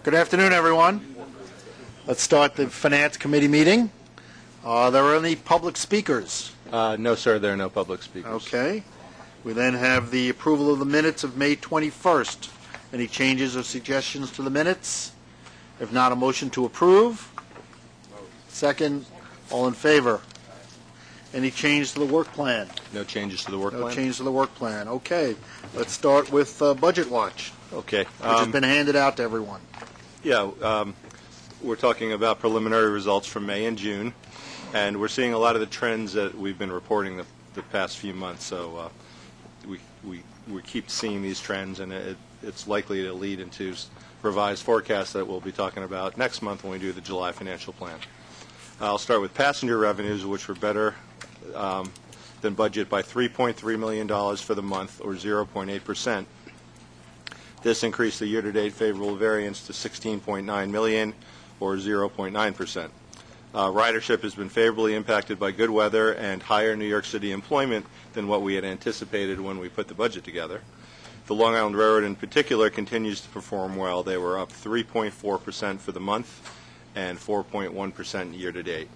Good afternoon, everyone. Let's start the Finance Committee meeting. Are there any public speakers? No, sir, there are no public speakers. Okay. We then have the approval of the minutes of May 21st. Any changes or suggestions to the minutes? If not, a motion to approve. Second, all in favor. Any change to the work plan? No changes to the work plan? No change to the work plan. Okay. Let's start with Budget Watch, Okay. which has been handed out to everyone. Yeah, we're talking about preliminary results from May and June, and we're seeing a lot of the trends that we've been reporting the past few months. So we keep seeing these trends, and it's likely to lead into revised forecasts that we'll be talking about next month when we do the July financial plan. I'll start with passenger revenues, which were better than budget by $3.3 million for the month, or 0.8%. This increased the year-to-date favorable variance to $16.9 million, or 0.9%. Ridership has been favorably impacted by good weather and higher New York City employment than what we had anticipated when we put the budget together. The Long Island Railroad in particular continues to perform well. They were up 3.4% for the month and 4.1% year-to-date.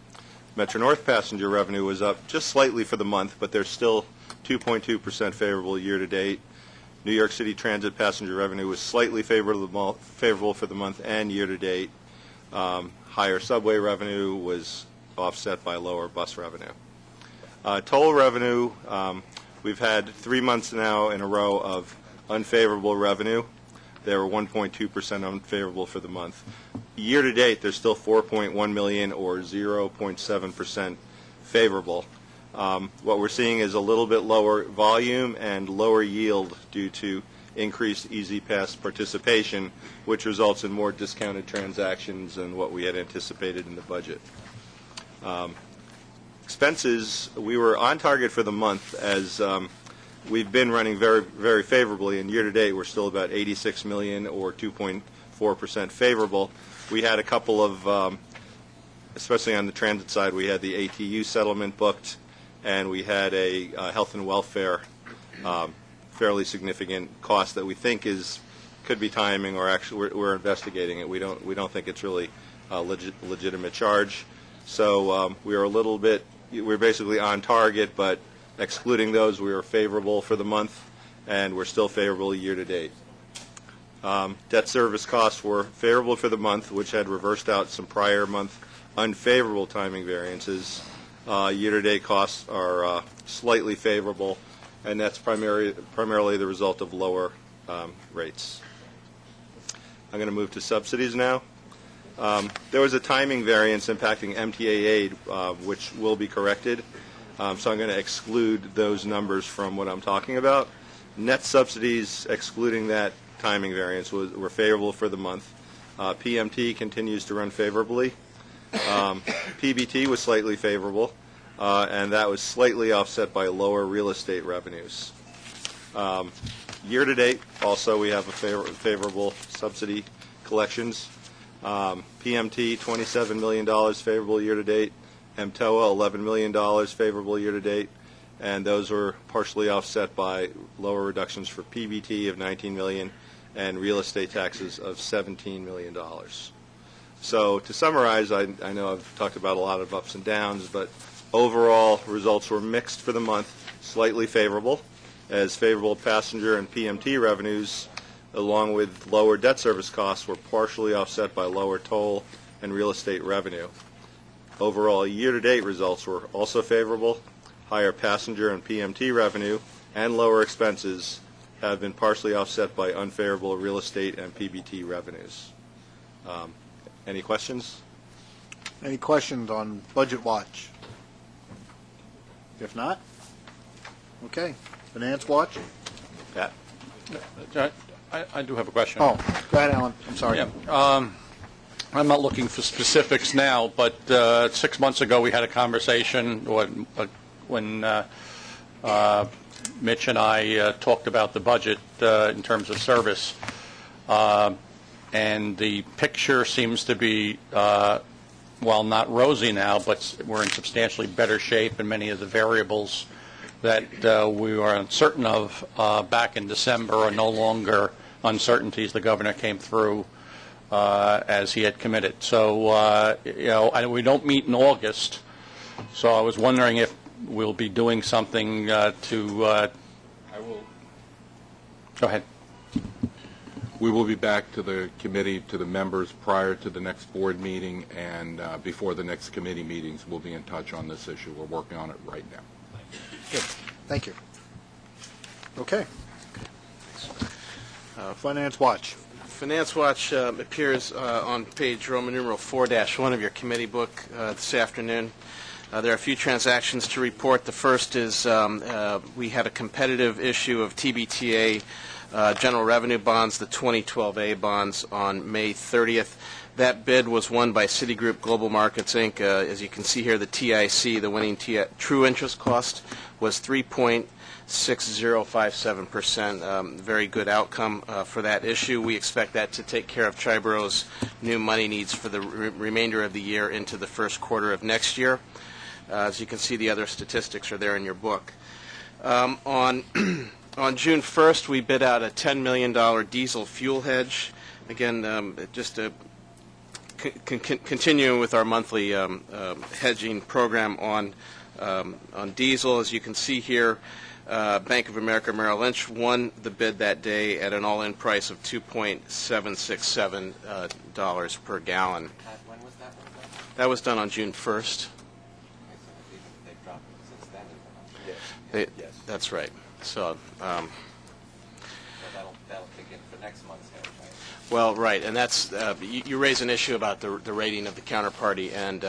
Metro-North passenger revenue was up just slightly for the month, but they're still 2.2% favorable year-to-date. New York City Transit passenger revenue was slightly favorable for the month and year-to-date. Higher subway revenue was offset by lower bus revenue. Toll revenue, we've had 3 months now in a row of unfavorable revenue. They were 1.2% unfavorable for the month. Year-to-date, they're still $4.1 million, or 0.7% favorable. What we're seeing is a little bit lower volume and lower yield due to increased Easy Pass participation, which results in more discounted transactions than what we had anticipated in the budget. Expenses, we were on target for the month as we've been running very, very favorably, and year-to-date we're still about $86 million, or 2.4% favorable. We had a couple of, especially on the transit side, we had the ATU settlement booked, and we had a health and welfare fairly significant cost that we think could be timing, or actually we're investigating it. We don't think it's really a legitimate charge. So we're basically on target, but excluding those, we were favorable for the month, and we're still favorable year-to-date. Debt service costs were favorable for the month, which had reversed out some prior month unfavorable timing variances. Year-to-date costs are slightly favorable, and that's primarily the result of lower rates. I'm going to move to subsidies now. There was a timing variance impacting MTA aid, which will be corrected. So I'm going to exclude those numbers from what I'm talking about. Net subsidies, excluding that timing variance, were favorable for the month. PMT continues to run favorably. PBT was slightly favorable, and that was slightly offset by lower real estate revenues. Year-to-date, also, we have a favorable subsidy collections. PMT, $27 million favorable year-to-date. MTOA, $11 million favorable year-to-date, and those were partially offset by lower reductions for PBT of $19 million and real estate taxes of $17 million. So to summarize, I know I've talked about a lot of ups and downs, but overall results were mixed for the month, slightly favorable, as favorable passenger and PMT revenues, along with lower debt service costs, were partially offset by lower toll and real estate revenue. Overall, year-to-date results were also favorable. Higher passenger and PMT revenue and lower expenses have been partially offset by unfavorable real estate and PBT revenues. Any questions? Any questions on Budget Watch? If not, okay. Finance Watch? Pat? I do have a question. Oh, go ahead, Alan. I'm sorry. Yeah. I'm not looking for specifics now, but 6 months ago we had a conversation when Mitch and I talked about the budget in terms of service, and the picture seems to be, well, not rosy now, but we're in substantially better shape, and many of the variables that we were uncertain of back in December are no longer uncertainties. The governor came through as he had committed. So, we don't meet in August, so I was wondering if we'll be doing something I will... Go ahead. We will be back to the committee, to the members prior to the next board meeting, and before the next committee meetings, we'll be in touch on this issue. We're working on it right now. Good. Thank you. Okay. Finance Watch. Finance Watch appears on page Roman numeral 4-1 of your committee book this afternoon. There are a few transactions to report. The first is we had a competitive issue of TBTA general revenue bonds, the 2012A bonds, on May 30th. That bid was won by Citigroup Global Markets, Inc. As you can see here, the TIC, the winning true interest cost, was 3.6057%. Very good outcome for that issue. We expect that to take care of Triborough's new money needs for the remainder of the year into the first quarter of next year. As you can see, the other statistics are there in your book. On June 1st, we bid out a $10 million diesel fuel hedge. Again, just continuing with our monthly hedging program on diesel. As you can see here, Bank of America Merrill Lynch won the bid that day at an all-in price of $2.767 per gallon. When was that one done? That was done on June 1st. They've dropped since then. Yes. That's right. So, So that'll kick in for next month's hedge, right? well, right, and that's you raise an issue about the rating of the counterparty, and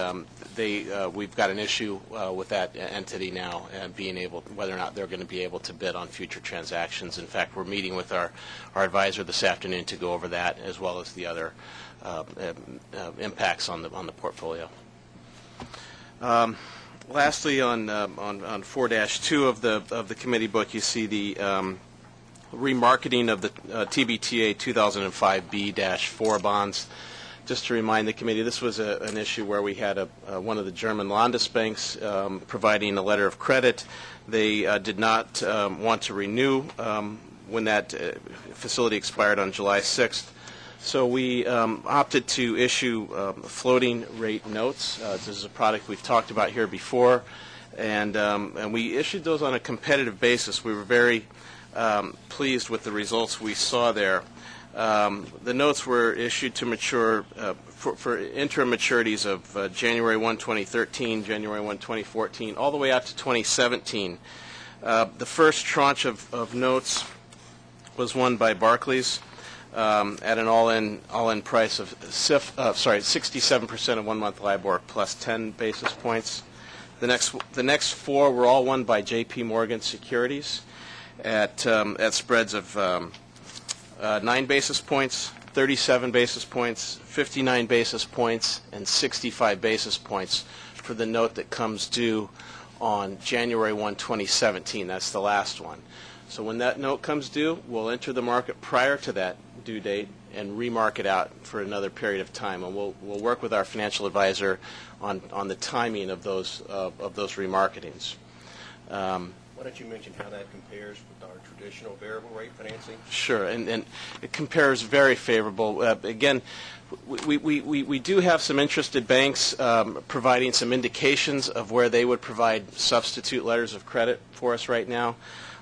we've got an issue with that entity now, and being able whether or not they're going to be able to bid on future transactions. In fact, we're meeting with our advisor this afternoon to go over that, as well as the other impacts on the portfolio. Lastly, on 4-2 of the committee book, you see the remarketing of the TBTA 2005B-4 bonds. Just to remind the committee, this was an issue where we had one of the German Landesbanks providing a letter of credit. They did not want to renew when that facility expired on July 6th. So we opted to issue floating rate notes. This is a product we've talked about here before, and we issued those on a competitive basis. We were very pleased with the results we saw there. The notes were issued to mature for interim maturities of January 1, 2013, January 1, 2014, all the way out to 2017. The first tranche of notes was won by Barclays at an all-in price of 67% of 1-month LIBOR plus 10 basis points. The next four were all won by J.P. Morgan Securities at spreads of 9 basis points, 37 basis points, 59 basis points, and 65 basis points for the note that comes due on January 1, 2017. That's the last one. So when that note comes due, we'll enter the market prior to that due date and remark it out for another period of time. And we'll work with our financial advisor on the timing of those remarketings. Why don't you mention how that compares with our traditional variable rate financing? Sure, and it compares very favorable. Again, we do have some interested banks providing some indications of where they would provide substitute letters of credit for us right now.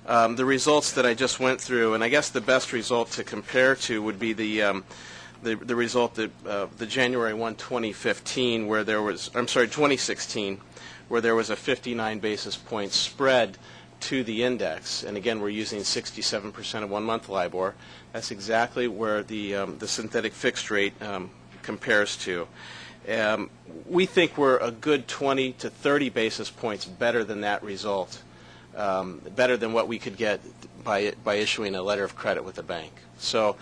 The results that I just went through, and I guess the best result to compare to would be the result that the January 1, 2015, where there was, 2016, where there was a 59 basis point spread to the index. And again, we're using 67% of 1-month LIBOR. That's exactly where the synthetic fixed rate compares to. We think we're a good 20 to 30 basis points better than that result, better than what we could get by issuing a letter of credit with a bank. So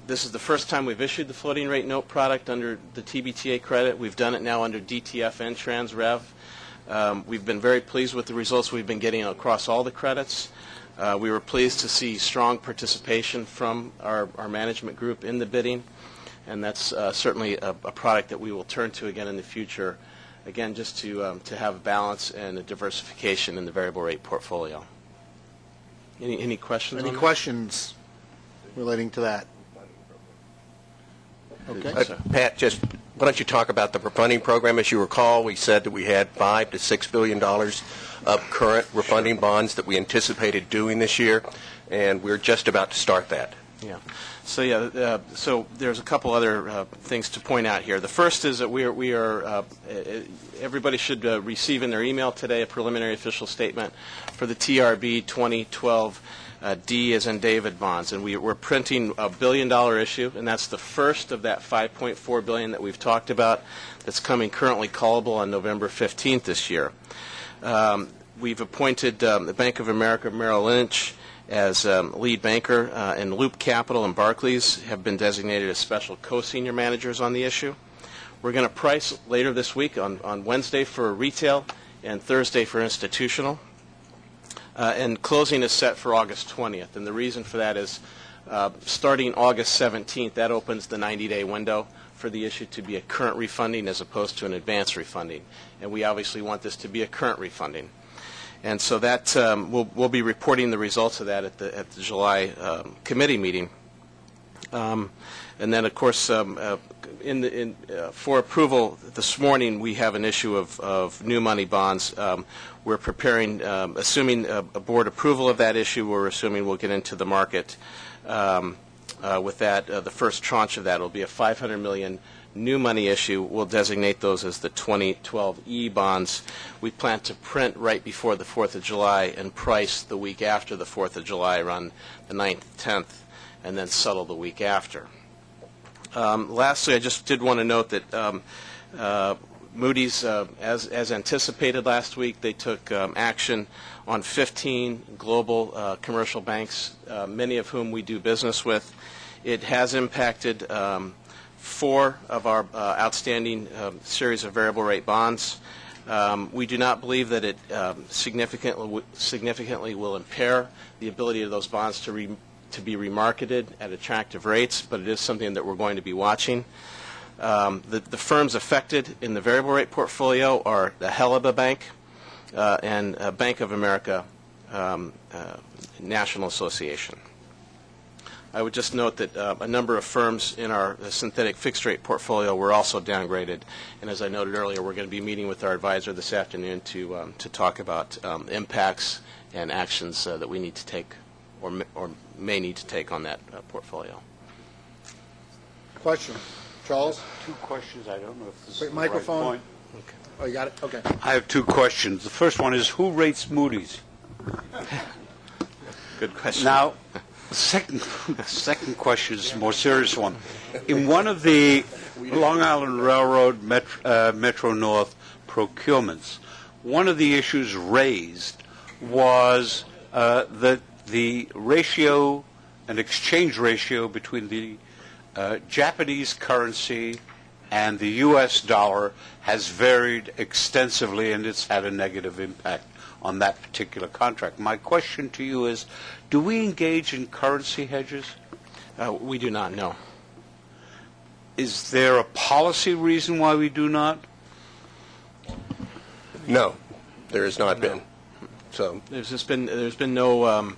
this is the first time we've issued the floating rate note product under the TBTA credit. We've done it now under DTF and TransRev. We've been very pleased with the results we've been getting across all the credits. We were pleased to see strong participation from our management group in the bidding, and that's certainly a product that we will turn to again in the future, again, just to have a balance and a diversification in the variable rate portfolio. Any questions? Any on that? questions relating to that? Okay. Pat, just, why don't you talk about the refunding program? As you recall, we said that we had $5 to $6 billion of current refunding bonds that we anticipated doing this year, and we're just about to start that. Yeah. So there's a couple other things to point out here. The first is that we are everybody should receive in their email today a preliminary official statement for the TRB 2012 D as in David bonds, and we're printing a $1 billion issue, and that's the first of that $5.4 billion that we've talked about that's coming currently callable on November 15th this year. We've appointed the Bank of America Merrill Lynch as lead banker, and Loop Capital and Barclays have been designated as special co-senior managers on the issue. We're going to price later this week on Wednesday for retail and Thursday for institutional. And closing is set for August 20th. And the reason for that is starting August 17th, that opens the 90-day window for the issue to be a current refunding as opposed to an advance refunding. And we obviously want this to be a current refunding. And so that we'll be reporting the results of that at the July committee meeting. And then, of course, for approval this morning, we have an issue of new money bonds. We're preparing, assuming a board approval of that issue, we're assuming we'll get into the market with that. The first tranche of that will be a $500 million new money issue. We'll designate those as the 2012 E bonds. We plan to print right before the 4th of July and price the week after the 4th of July, around the 9th, 10th, and then settle the week after. Lastly, I just did want to note that Moody's, as anticipated last week, they took action on 15 global commercial banks, many of whom we do business with. It has impacted 4 of our outstanding series of variable rate bonds. We do not believe that it significantly will impair the ability of those bonds to be remarketed at attractive rates, but it is something that we're going to be watching. The firms affected in the variable rate portfolio are the Helaba Bank and Bank of America National Association. I would just note that a number of firms in our synthetic fixed rate portfolio were also downgraded, and as I noted earlier, we're going to be meeting with our advisor this afternoon to talk about impacts and actions that we need to take or may need to take on that portfolio. Question. Charles? 2 questions. I don't know if this Wait, is the microphone. right point. Okay. Oh, you got it? Okay. I have 2 questions. The first one is, who rates Moody's? Good question. Now, the second question is a more serious one. In one of the Long Island Railroad Metro North procurements, one of the issues raised was that the ratio, an exchange ratio between the Japanese currency and the U.S. dollar has varied extensively, and it's had a negative impact on that particular contract. My question to you is, do we engage in currency hedges? We do not know. Is there a policy reason why we do not? No, there has not been. So There's been no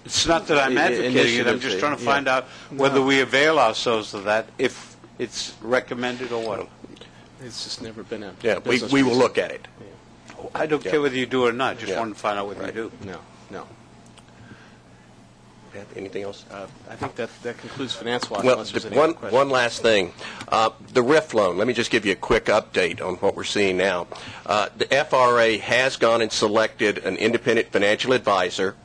It's not that I'm advocating it. I'm just trying to find out whether we avail ourselves of that, if it's recommended or what. It's just never been a yeah, business we will reason. look at it. I don't care whether you do it or not. Just Yeah. wanted to find out whether you do. No. Pat, anything else? I think that concludes Finance Watch. Well, Unless there's any other questions. one last thing. The RIF loan, let me just give you a quick update on what we're seeing now. The FRA has gone and selected an independent financial advisor.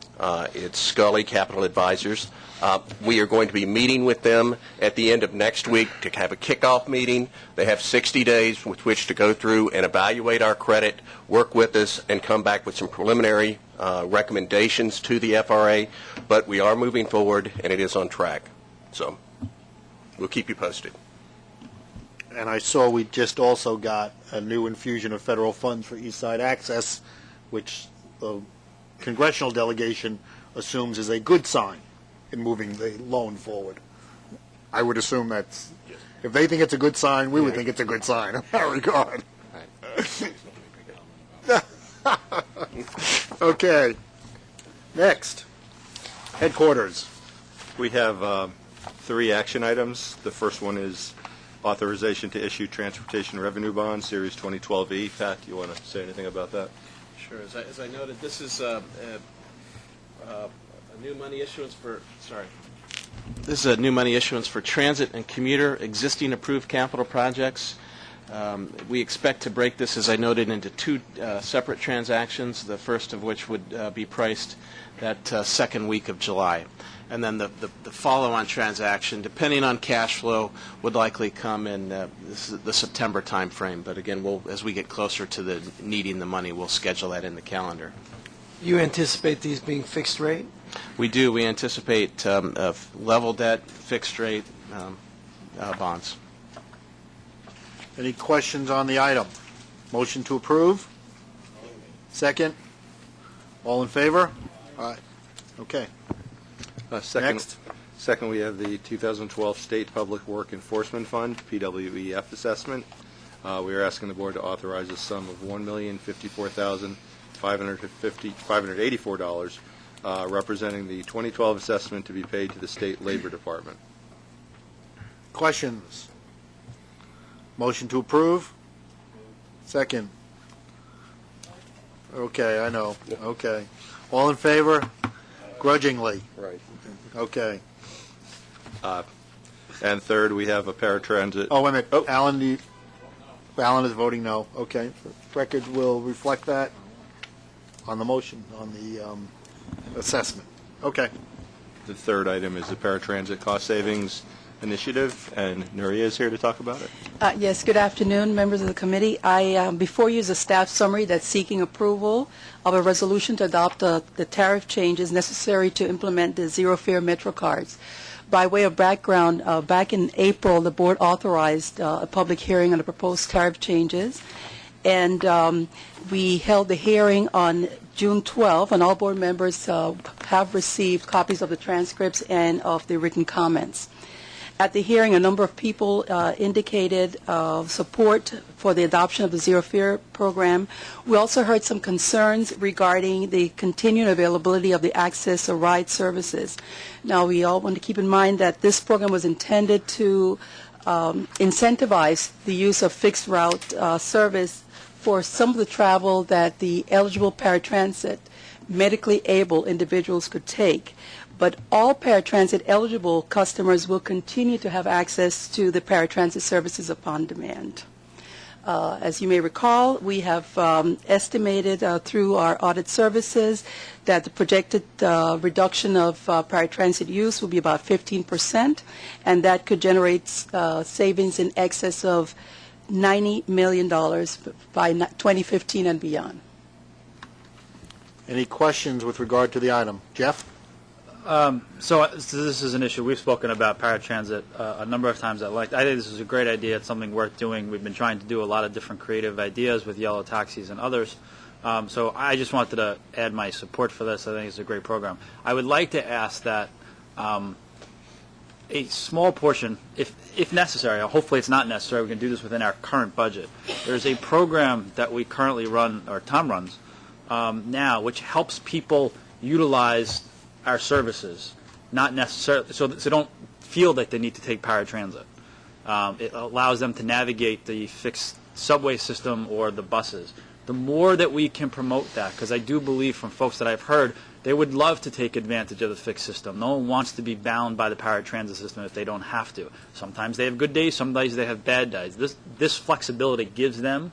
It's Scully Capital Advisors. We are going to be meeting with them at the end of next week to have a kickoff meeting. They have 60 days with which to go through and evaluate our credit, work with us, and come back with some preliminary recommendations to the FRA. But we are moving forward, and it is on track. So we'll keep you posted. And I saw we just also got a new infusion of federal funds for East Side Access, which the congressional delegation assumes is a good sign in moving the loan forward. I would assume that's, if they think it's a good sign, we would think it's a good sign in that regard. Okay. Next. Headquarters. We have three action items. The first one is authorization to issue transportation revenue bonds, Series 2012E. Pat, do you want to say anything about that? Sure. As I noted, this is a new money issuance for, This is a new money issuance for transit and commuter existing approved capital projects. We expect to break this, as I noted, into two separate transactions, the first of which would be priced that second week of July. And then the follow-on transaction, depending on cash flow, would likely come in the September timeframe. But again, as we get closer to needing the money, we'll schedule that in the calendar. You anticipate these being fixed rate? We do. We anticipate level debt, fixed rate bonds. Any questions on the item? Motion to approve? Second? All in favor? Aye. Okay. Second, we have the 2012 State Public Work Enforcement Fund, PWEF assessment. We are asking the board to authorize a sum of $1,054,584, representing the 2012 assessment to be paid to the State Labor Department. Questions? Motion to approve? Second? Okay, I know. Okay. All in favor? Grudgingly? Right. Okay. And third, we have a paratransit. Oh, wait a minute. Alan, Alan is voting no. Okay. Record will reflect that on the motion, on the assessment. Okay. The third item is the paratransit cost savings initiative, and Nuria is here to talk about it. Yes, good afternoon, members of the committee. Before you is a staff summary that's seeking approval of a resolution to adopt the tariff changes necessary to implement the zero-fare Metro cards. By way of background, back in April, the board authorized a public hearing on the proposed tariff changes, and we held the hearing on June 12, and all board members have received copies of the transcripts and of the written comments. At the hearing, a number of people indicated support for the adoption of the Zero Fare program. We also heard some concerns regarding the continued availability of the access or ride services. Now, we all want to keep in mind that this program was intended to incentivize the use of fixed route service for some of the travel that the eligible paratransit medically able individuals could take. But all paratransit eligible customers will continue to have access to the paratransit services upon demand. As you may recall, we have estimated through our audit services that the projected reduction of paratransit use will be about 15%, and that could generate savings in excess of $90 million by 2015 and beyond. Any questions with regard to the item? Jeff? So this is an issue we've spoken about paratransit a number of times at length. I think this is a great idea. It's something worth doing. We've been trying to do a lot of different creative ideas with yellow taxis and others. So I just wanted to add my support for this. I think it's a great program. I would like to ask that a small portion, if necessary, hopefully it's not necessary, we can do this within our current budget. There's a program that we currently run, or Tom runs now, which helps people utilize our services, not necessarily, so they don't feel that they need to take paratransit. It allows them to navigate the fixed subway system or the buses. The more that we can promote that, because I do believe from folks that I've heard, they would love to take advantage of the fixed system. No one wants to be bound by the paratransit system if they don't have to. Sometimes they have good days, some days they have bad days. This flexibility gives them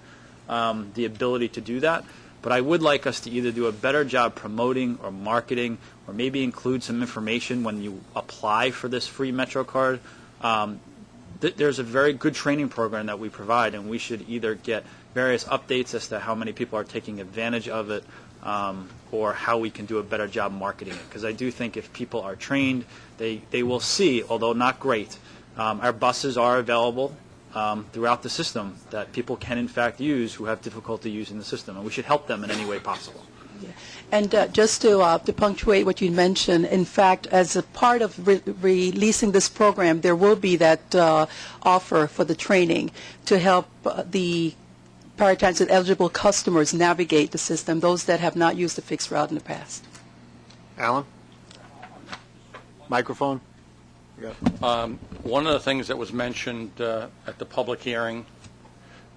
the ability to do that. But I would like us to either do a better job promoting or marketing, or maybe include some information when you apply for this free Metro card. There's a very good training program that we provide, and we should either get various updates as to how many people are taking advantage of it, or how we can do a better job marketing it. Because I do think if people are trained, they will see, although not great, our buses are available throughout the system that people can in fact use who have difficulty using the system, and we should help them in any way possible. Yeah. And just to punctuate what you mentioned, in fact, as a part of releasing this program, there will be that offer for the training to help the paratransit eligible customers navigate the system, those that have not used the fixed route in the past. Alan? Microphone? One of the things that was mentioned at the public hearing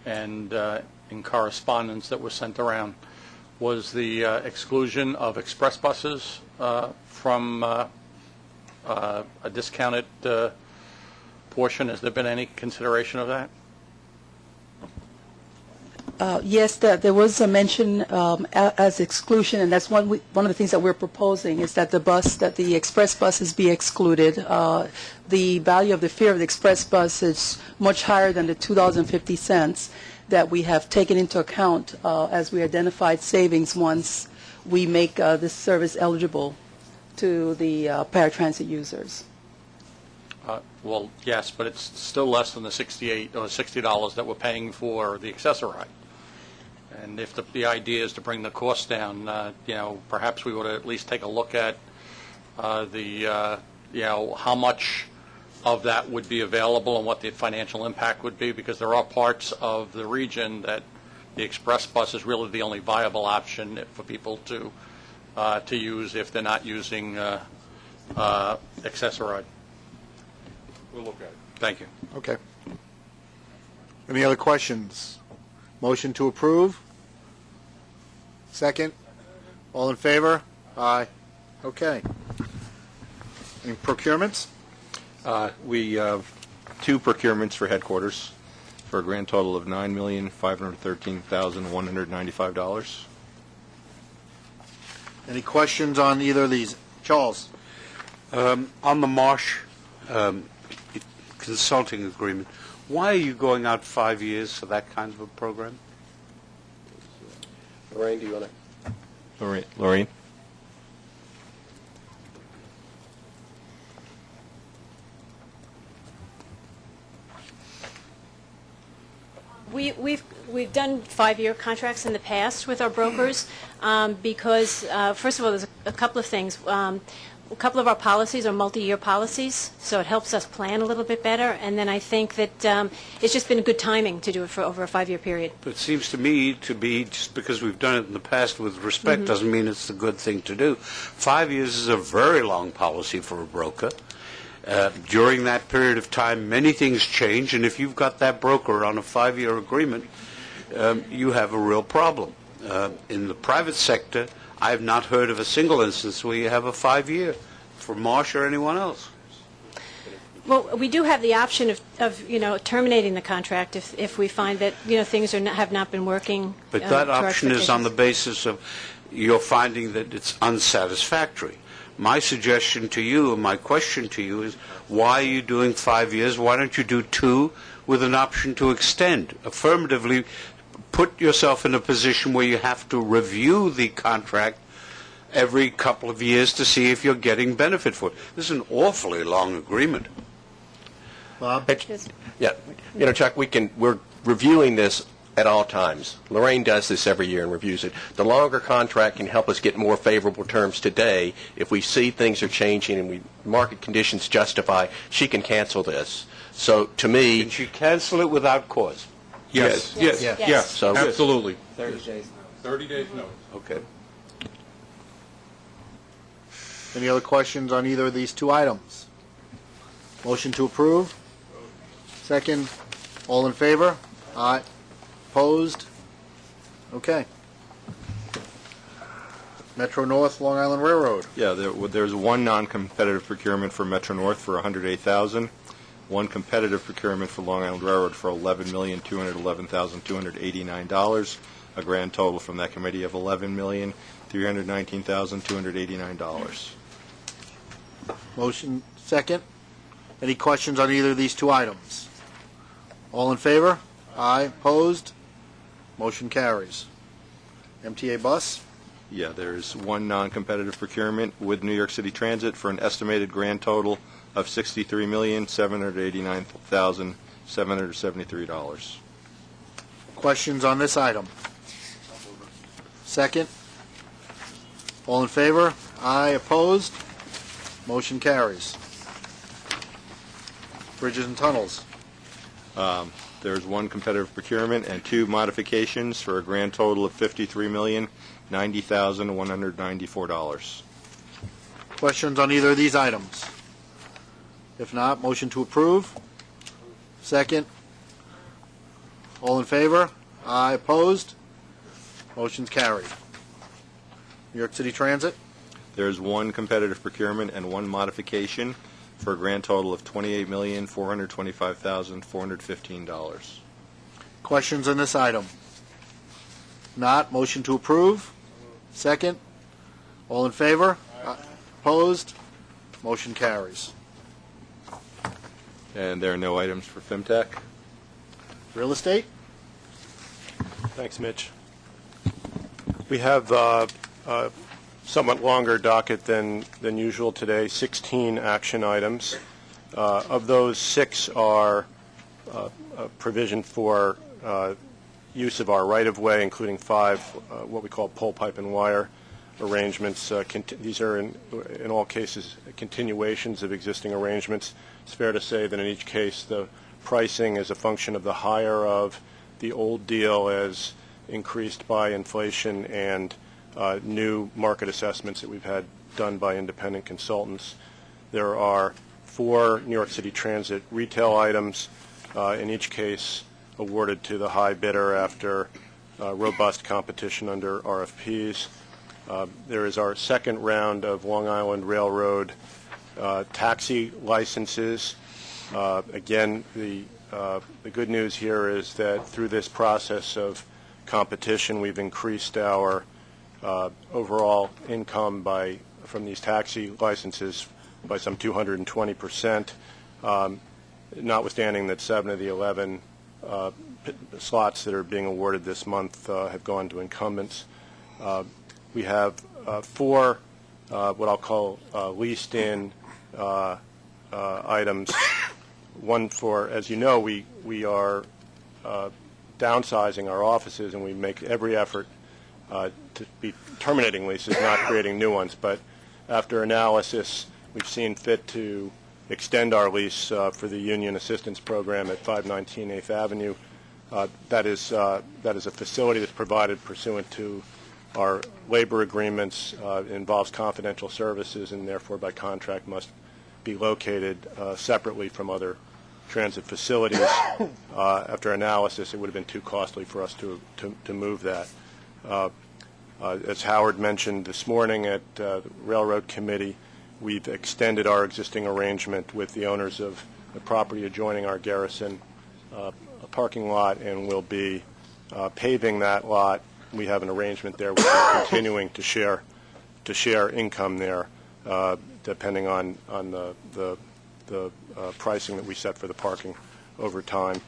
and in correspondence that was sent around was the exclusion of express buses from a discounted portion. Has there been any consideration of that? Yes, there was a mention as exclusion, and that's one of the things that we're proposing is that the express buses be excluded. The value of the fare of the express bus is much higher than the $2.50 that we have taken into account as we identified savings once we make this service eligible to the paratransit users. Well, yes, but it's still less than the $68 or $60 that we're paying for the accessoride. And if the idea is to bring the cost down, perhaps we would at least take a look at how much of that would be available and what the financial impact would be, because there are parts of the region that the express bus is really the only viable option for people to use if they're not using accessoride. We'll look at it. Thank you. Okay. Any other questions? Motion to approve? Second? All in favor? Aye. Okay. Any procurements? We have 2 procurements for headquarters for a grand total of $9,513,195. Any questions on either of these? Charles? On the Marsh consulting agreement, why are you going out 5 years for that kind of a program? Lorraine, do you want to? Lorraine? We've done 5-year contracts in the past with our brokers because, first of all, there's a couple of things. A couple of our policies are multi-year policies, so it helps us plan a little bit better. And then I think that it's just been good timing to do it for over a 5-year period. But it seems to me to be, just because we've done it in the past with respect, doesn't mean it's a good thing to do. 5 years is a very long policy for a broker. During that period of time, many things change, and if you've got that broker on a 5-year agreement, you have a real problem. In the private sector, I have not heard of a single instance where you have a 5-year for Marsh or anyone else. Well, we do have the option of terminating the contract if we find that things have not been working. But that option is on the basis of you're finding that it's unsatisfactory. My suggestion to you and my question to you is, why are you doing 5 years? Why don't you do 2 with an option to extend? Affirmatively put yourself in a position where you have to review the contract every couple of years to see if you're getting benefit for it. This is an awfully long agreement. Bob? Yeah, Chuck, we're reviewing this at all times. Lorraine does this every year and reviews it. The longer contract can help us get more favorable terms today. If we see things are changing and market conditions justify, she can cancel this. So to me... Can she cancel it without cause? Yes. So, absolutely. 30 days. 30 days notice. Okay. Any other questions on either of these 2 items? Motion to approve? Second? All in favor? Aye. Opposed? Okay. Metro North, Long Island Railroad. Yeah, there's 1 non-competitive procurement for Metro North for $108,000. 1 competitive procurement for Long Island Railroad for $11,211,289, a grand total from that committee of $11,319,289. Motion second. Any questions on either of these 2 items? All in favor? Aye. Opposed? Motion carries. MTA Bus. Yeah, there's 1 non-competitive procurement with New York City Transit for an estimated grand total of $63,789,773. Questions on this item? Second. All in favor? Aye. Opposed? Motion carries. Bridges and Tunnels. There's 1 competitive procurement and 2 modifications for a grand total of $53,090,194. Questions on either of these items? If not, motion to approve. Second. All in favor? Aye. Opposed? Motion's carried. New York City Transit? There's one competitive procurement and one modification for a grand total of $28,425,415. Questions on this item? Not, motion to approve. Second. All in favor? Opposed? Motion carries. And there are no items for FinTech. Real estate? Thanks, Mitch. We have a somewhat longer docket than usual today, 16 action items. Of those, 6 are a provision for use of our right-of-way, including 5 what we call pole, pipe, and wire arrangements. These are, in all cases, continuations of existing arrangements. It's fair to say that in each case the pricing is a function of the hire of the old deal as increased by inflation and new market assessments that we've had done by independent consultants. There are 4 New York City Transit retail items, in each case awarded to the high bidder after robust competition under RFPs. There is our second round of Long Island Railroad taxi licenses. Again, the good news here is that through this process of competition, we've increased our overall income from these taxi licenses by some 220%, notwithstanding that 7 of the 11 slots that are being awarded this month have gone to incumbents. We have 4 what I'll call leased-in items. One for, as you know, we are downsizing our offices, and we make every effort to be terminating leases, not creating new ones. But after analysis, we've seen fit to extend our lease for the Union Assistance Program at 519 8th Avenue. That is a facility that's provided pursuant to our labor agreements. It involves confidential services, and therefore by contract must be located separately from other transit facilities. After analysis, it would have been too costly for us to move that. As Howard mentioned this morning at the Railroad Committee, we've extended our existing arrangement with the owners of the property adjoining our Garrison parking lot, and we'll be paving that lot. We have an arrangement there. We're continuing to share income there, depending on the pricing that we set for the parking over time.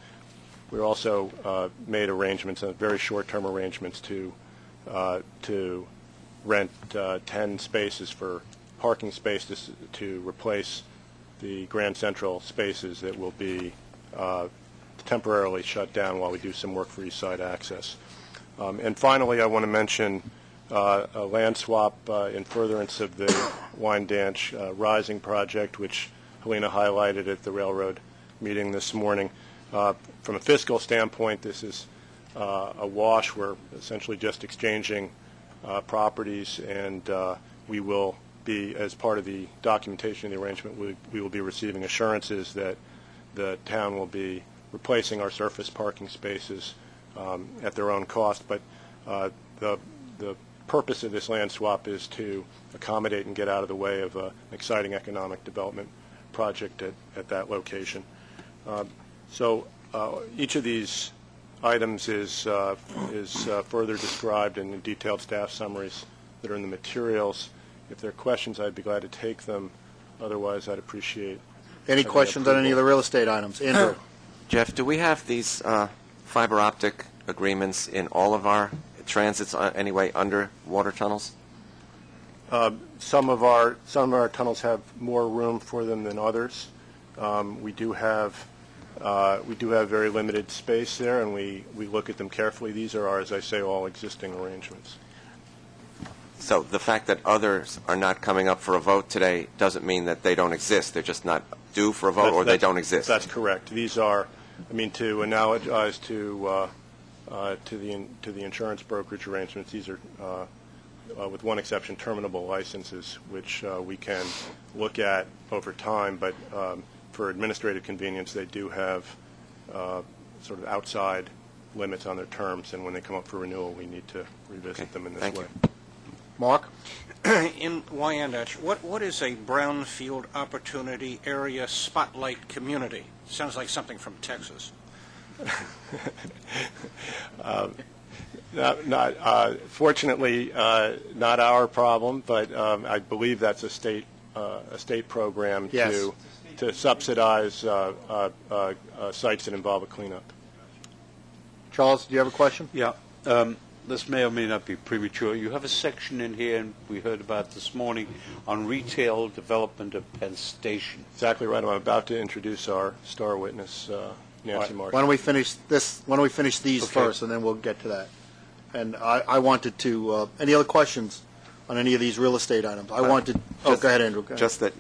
We also made arrangements, very short-term arrangements, to rent 10 spaces for parking spaces to replace the Grand Central spaces that will be temporarily shut down while we do some work for East Side Access. And finally, I want to mention a land swap in furtherance of the Wyandanch Rising project, which Helena highlighted at the railroad meeting this morning. From a fiscal standpoint, this is a wash. We're essentially just exchanging properties, and we will be, as part of the documentation of the arrangement, we will be receiving assurances that the town will be replacing our surface parking spaces at their own cost. But the purpose of this land swap is to accommodate and get out of the way of an exciting economic development project at that location. So each of these items is further described in the detailed staff summaries that are in the materials. If there are questions, I'd be glad to take them. Otherwise, I'd appreciate Any questions on any of the real estate items? Andrew? Jeff, do we have these fiber optic agreements in all of our transits anyway under water tunnels? Some of our tunnels have more room for them than others. We do have very limited space there, and we look at them carefully. These are, as I say, all existing arrangements. So the fact that others are not coming up for a vote today doesn't mean that they don't exist. They're just not due for a vote, or they don't exist. That's correct. These are, to analogize to the insurance brokerage arrangements, these are, with one exception, terminable licenses, which we can look at over time. But for administrative convenience, they do have sort of outside limits on their terms, and when they come up for renewal, we need to revisit them in this way. Mark? In Wyandotte, what is a brownfield opportunity area spotlight community? Sounds like something from Texas. Fortunately, not our problem, but I believe that's a state program Yes. to subsidize sites that involve a cleanup. Charles, do you have a question? Yeah. This may or may not be premature. You have a section in here, and we heard about this morning, on retail development of Penn Station. Exactly right. I'm about to introduce our star witness, Nancy Marshall. Why don't we finish this? Why don't we finish these Okay. first, and then we'll get to that. And I wanted to. Any other questions on any of these real estate items? I wanted. Go ahead, Andrew. Go ahead. Just that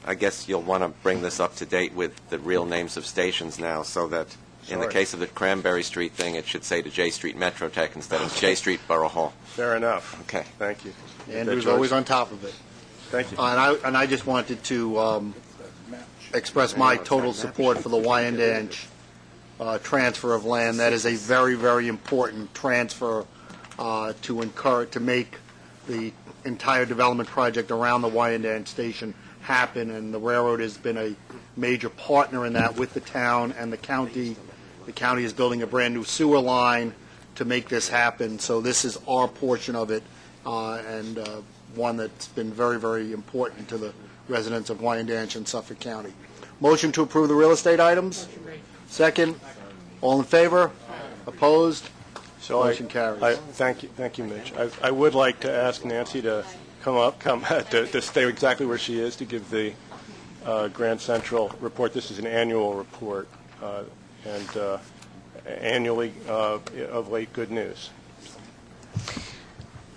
I guess you'll want to bring this up to date with the real names of stations now, so that in the Sure. case of the Cranberry Street thing, it should say to J Street Metrotech instead of J Street Borough Hall. Fair enough. Okay. Thank you. Andrew's George? always on top of it. Thank you. And I just wanted to express my total support for the Wyandanch transfer of land. That is a very, very important transfer to make the entire development project around the Wyandanch station happen, and the railroad has been a major partner in that with the town and the county. The county is building a brand-new sewer line to make this happen, so this is our portion of it, and one that's been very, very important to the residents of Wyandanch and Suffolk County. Motion to approve the real estate items? Second. All in favor? Opposed? So Motion carries. Thank you, Mitch. I would like to ask Nancy to to stay exactly where she is to give the Grand Central report. This is an annual report, and annually of late good news.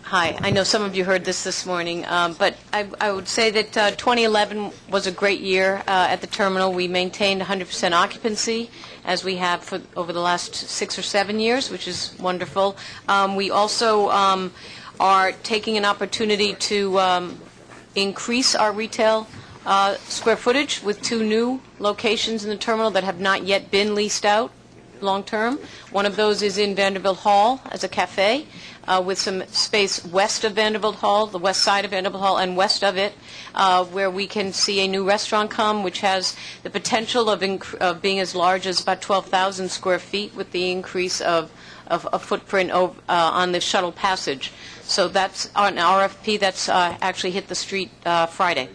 Hi. I know some of you heard this morning, but I would say that 2011 was a great year at the terminal. We maintained 100% occupancy, as we have for over the last 6 or 7 years, which is wonderful. We also are taking an opportunity to increase our retail square footage with 2 new locations in the terminal that have not yet been leased out long-term. One of those is in Vanderbilt Hall as a cafe, with some space west of Vanderbilt Hall, the west side of Vanderbilt Hall, and west of it, where we can see a new restaurant come, which has the potential of being as large as about 12,000 square feet with the increase of a footprint on the shuttle passage. So that's an RFP that's actually hit the street Friday.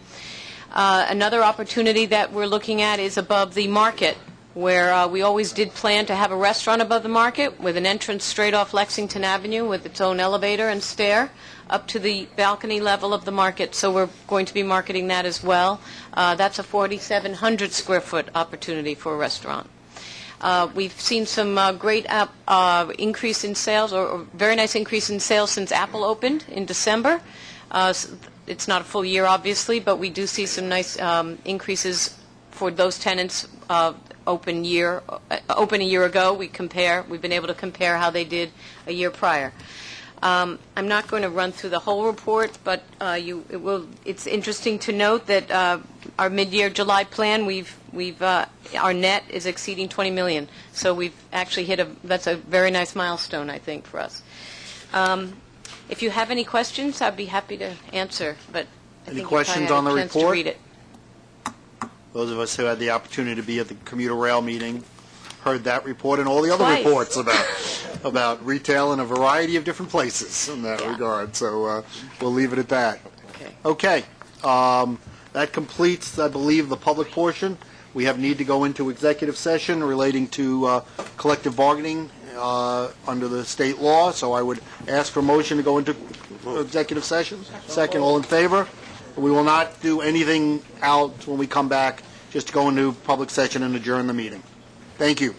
Another opportunity that we're looking at is above the market, where we always did plan to have a restaurant above the market with an entrance straight off Lexington Avenue with its own elevator and stair up to the balcony level of the market. So we're going to be marketing that as well. That's a 4,700 square foot opportunity for a restaurant. We've seen some great increase in sales, or very nice increase in sales since Apple opened in December. It's not a full year, obviously, but we do see some nice increases for those tenants open a year ago. We've been able to compare how they did a year prior. I'm not going to run through the whole report, but it's interesting to note that our mid-year July plan, our net is exceeding $20 million. So we've actually that's a very nice milestone, I think, for us. If you have any questions, I'd be happy to answer. But Any questions on the chance to report? read it. Those of us who had the opportunity to be at the commuter rail meeting heard that report and all the other Twice. reports about retail in a variety of different places in that regard. So we'll leave it at that. Okay. That completes, I believe, the public portion. We have need to go into executive session relating to collective bargaining under the state law. So I would ask for a motion to go into executive session. Second, all in favor? We will not do anything out when we come back, just go into public session and adjourn the meeting. Thank you.